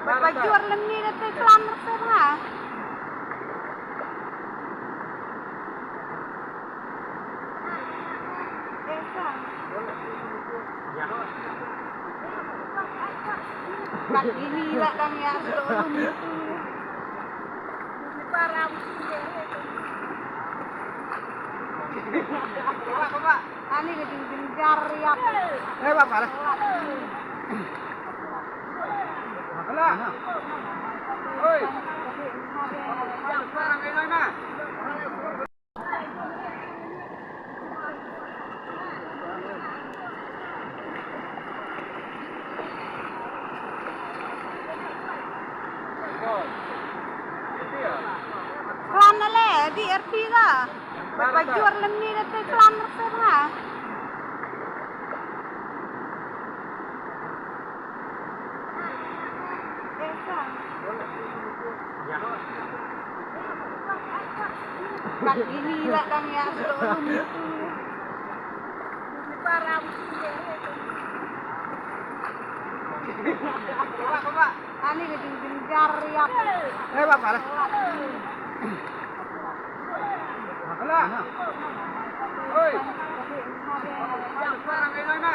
Baju warna ni nanti celana sana. Kat gini lah kang ya sebelum itu. Parah. Bapak. Ani kejar ya. Bapak lah. Lah. Oi. Sekarang ini mana? Celana le di RT ka. Baju warna ni nanti celana sana. Kat gini lah kang ya sebelum itu. Parah. Bapak. Ani kejar ya. Bapak lah. Lah. Oi. Sekarang ini mana?